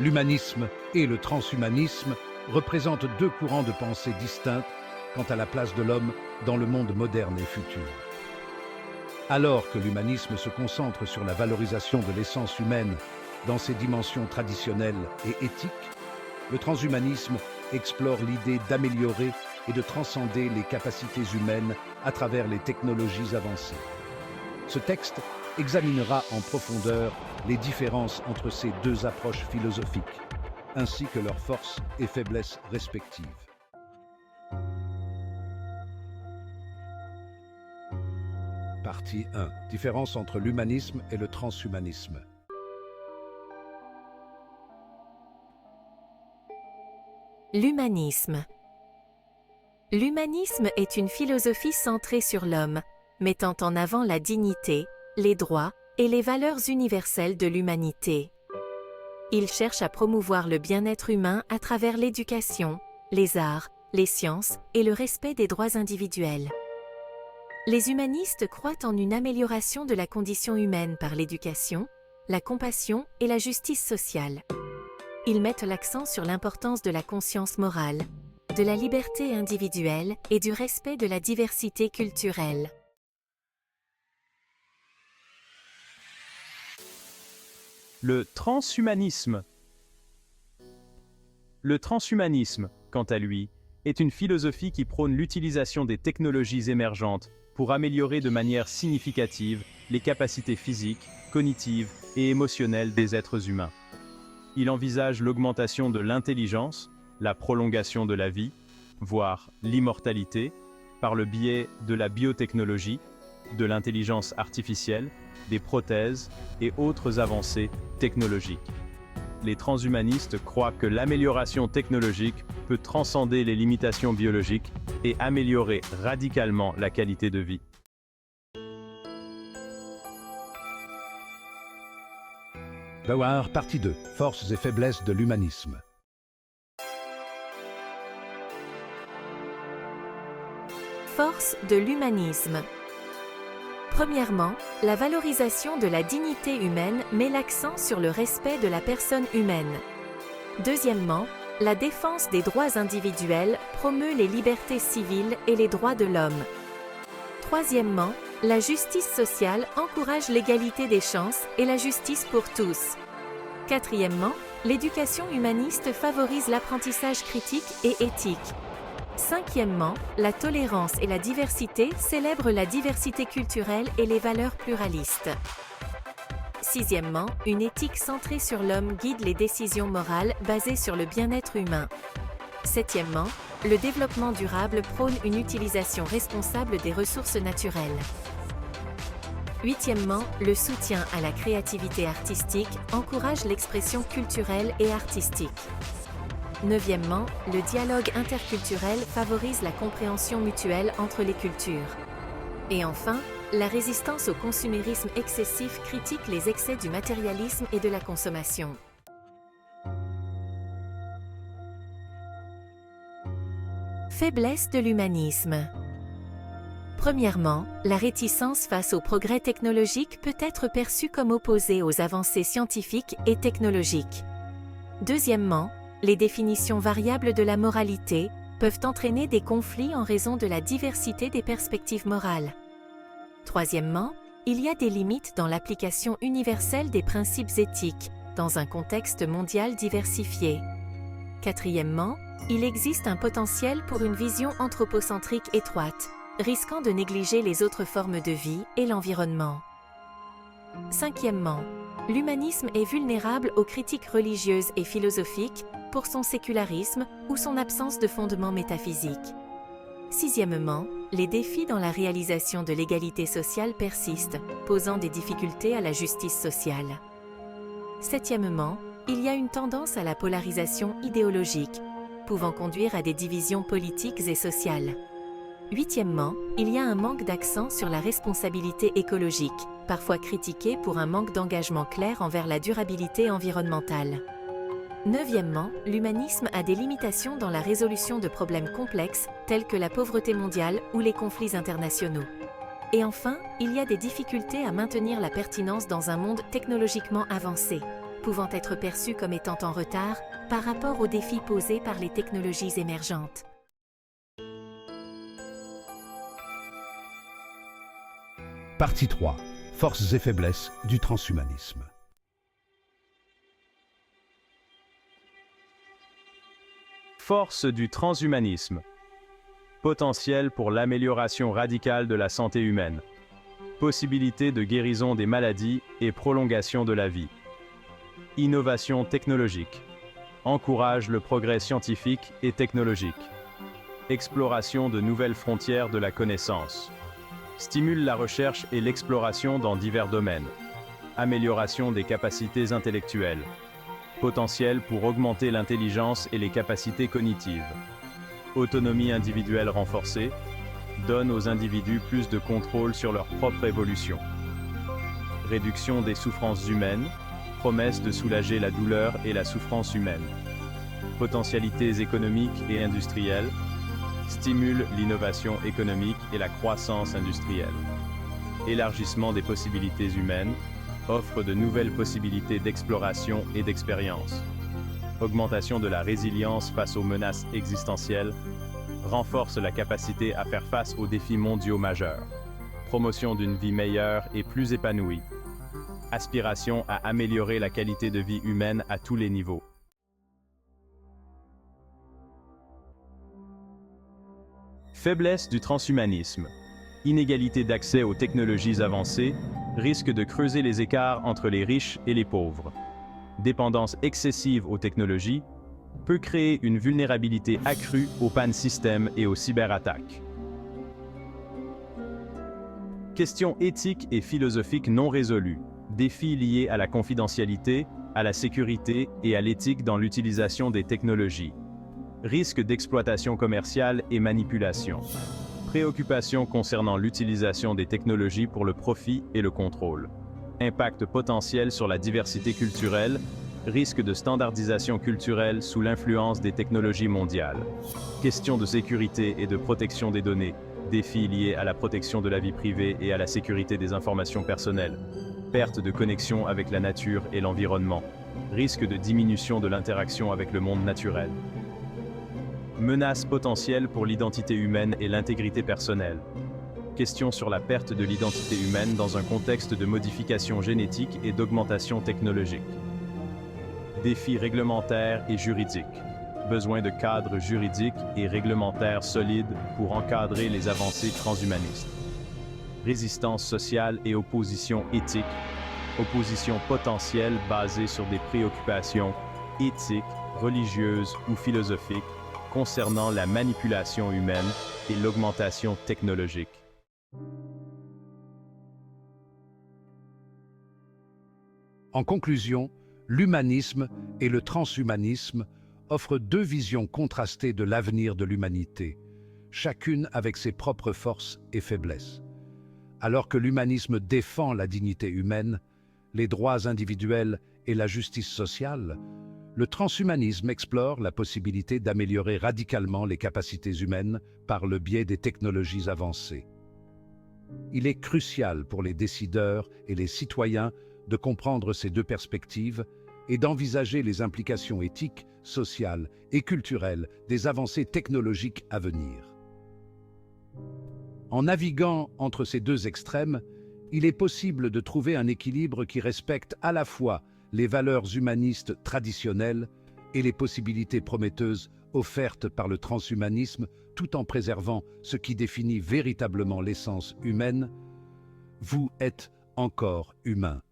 L'humanisme et le transhumanisme représentent deux courants de pensée distincts quant à la place de l'homme dans le monde moderne et futur. Alors que l'humanisme se concentre sur la valorisation de l'essence humaine dans ses dimensions traditionnelles et éthiques, le transhumanisme explore l'idée d'améliorer et de transcender les capacités humaines à travers les technologies avancées. Ce texte examinera en profondeur les différences entre ces deux approches philosophiques, ainsi que leurs forces et faiblesses respectives. Partie 1. Différence entre l'humanisme et le transhumanisme. L'humanisme. L'humanisme est une philosophie centrée sur l'homme, mettant en avant la dignité, les droits et les valeurs universelles de l'humanité. Il cherche à promouvoir le bien-être humain à travers l'éducation, les arts, les sciences et le respect des droits individuels. Les humanistes croient en une amélioration de la condition humaine par l'éducation, la compassion et la justice sociale. Ils mettent l'accent sur l'importance de la conscience morale, de la liberté individuelle et du respect de la diversité culturelle. Le transhumanisme. Le transhumanisme, quant à lui, est une philosophie qui prône l'utilisation des technologies émergentes pour améliorer de manière significative les capacités physiques, cognitives et émotionnelles des êtres humains. Il envisage l'augmentation de l'intelligence, la prolongation de la vie, voire l'immortalité, par le biais de la biotechnologie, de l'intelligence artificielle, des prothèses et autres avancées technologiques. Les transhumanistes croient que l'amélioration technologique peut transcender les limitations biologiques et améliorer radicalement la qualité de vie. Bauer, partie 2. Forces et faiblesses de l'humanisme. Force de l'humanisme. Premièrement, la valorisation de la dignité humaine met l'accent sur le respect de la personne humaine. Deuxièmement, la défense des droits individuels promeut les libertés civiles et les droits de l'homme. Troisièmement, la justice sociale encourage l'égalité des chances et la justice pour tous. Quatrièmement, l'éducation humaniste favorise l'apprentissage critique et éthique. Cinquièmement, la tolérance et la diversité célèbrent la diversité culturelle et les valeurs pluralistes. Sixièmement, une éthique centrée sur l'homme guide les décisions morales basées sur le bien-être humain. Septièmement, le développement durable prône une utilisation responsable des ressources naturelles. Huitièmement, le soutien à la créativité artistique encourage l'expression culturelle et artistique. Neuvièmement, le dialogue interculturel favorise la compréhension mutuelle entre les cultures. Et enfin, la résistance au consumérisme excessif critique les excès du matérialisme et de la consommation. Faiblesse de l'humanisme. Premièrement, la réticence face au progrès technologique peut être perçue comme opposée aux avancées scientifiques et technologiques. Deuxièmement, les définitions variables de la moralité peuvent entraîner des conflits en raison de la diversité des perspectives morales. Troisièmement, il y a des limites dans l'application universelle des principes éthiques, dans un contexte mondial diversifié. Quatrièmement, il existe un potentiel pour une vision anthropocentrique étroite, risquant de négliger les autres formes de vie et l'environnement. Cinquièmement, l'humanisme est vulnérable aux critiques religieuses et philosophiques pour son sécularisme ou son absence de fondement métaphysique. Sixièmement, les défis dans la réalisation de l'égalité sociale persistent, posant des difficultés à la justice sociale. Septièmement, il y a une tendance à la polarisation idéologique, pouvant conduire à des divisions politiques et sociales. Huitièmement, il y a un manque d'accent sur la responsabilité écologique, parfois critiquée pour un manque d'engagement clair envers la durabilité environnementale. Neuvièmement, l'humanisme a des limitations dans la résolution de problèmes complexes, tels que la pauvreté mondiale ou les conflits internationaux. Et enfin, il y a des difficultés à maintenir la pertinence dans un monde technologiquement avancé. pouvant être perçus comme étant en retard par rapport aux défis posés par les technologies émergentes. Partie 3. Forces et faiblesses du transhumanisme. Force du transhumanisme. Potentiel pour l'amélioration radicale de la santé humaine. Possibilité de guérison des maladies et prolongation de la vie. Innovation technologique. Encourage le progrès scientifique et technologique. Exploration de nouvelles frontières de la connaissance. Stimule la recherche et l'exploration dans divers domaines. Amélioration des capacités intellectuelles. Potentiel pour augmenter l'intelligence et les capacités cognitives. Autonomie individuelle renforcée. Donne aux individus plus de contrôle sur leur propre évolution. Réduction des souffrances humaines. Promesse de soulager la douleur et la souffrance humaine. Potentialités économiques et industrielles. Stimule l'innovation économique et la croissance industrielle. Élargissement des possibilités humaines. Offre de nouvelles possibilités d'exploration et d'expérience. Augmentation de la résilience face aux menaces existentielles. Renforce la capacité à faire face aux défis mondiaux majeurs. Promotion d'une vie meilleure et plus épanouie. Aspiration à améliorer la qualité de vie humaine à tous les niveaux. Faiblesse du transhumanisme. Inégalité d'accès aux technologies avancées, risque de creuser les écarts entre les riches et les pauvres. Dépendance excessive aux technologies peut créer une vulnérabilité accrue aux pannes système et aux cyberattaques. Questions éthiques et philosophiques non résolues. Défis liés à la confidentialité, à la sécurité et à l'éthique dans l'utilisation des technologies. Risque d'exploitation commerciale et manipulation. Préoccupations concernant l'utilisation des technologies pour le profit et le contrôle. Impact potentiel sur la diversité culturelle. Risque de standardisation culturelle sous l'influence des technologies mondiales. Questions de sécurité et de protection des données. Défis liés à la protection de la vie privée et à la sécurité des informations personnelles. Perte de connexion avec la nature et l'environnement. Risque de diminution de l'interaction avec le monde naturel. Menaces potentielles pour l'identité humaine et l'intégrité personnelle. Questions sur la perte de l'identité humaine dans un contexte de modification génétique et d'augmentation technologique. Défis réglementaires et juridiques. Besoin de cadres juridiques et réglementaires solides pour encadrer les avancées transhumanistes. Résistance sociale et opposition éthique. Opposition potentielle basée sur des préoccupations éthiques, religieuses ou philosophiques concernant la manipulation humaine et l'augmentation technologique. En conclusion, l'humanisme et le transhumanisme offrent deux visions contrastées de l'avenir de l'humanité, chacune avec ses propres forces et faiblesses. Alors que l'humanisme défend la dignité humaine, les droits individuels et la justice sociale, le transhumanisme explore la possibilité d'améliorer radicalement les capacités humaines par le biais des technologies avancées. Il est crucial pour les décideurs et les citoyens de comprendre ces deux perspectives et d'envisager les implications éthiques, sociales et culturelles des avancées technologiques à venir. En naviguant entre ces deux extrêmes, il est possible de trouver un équilibre qui respecte à la fois les valeurs humanistes traditionnelles et les possibilités prometteuses offertes par le transhumanisme, tout en préservant ce qui définit véritablement l'essence humaine. Vous êtes encore humain.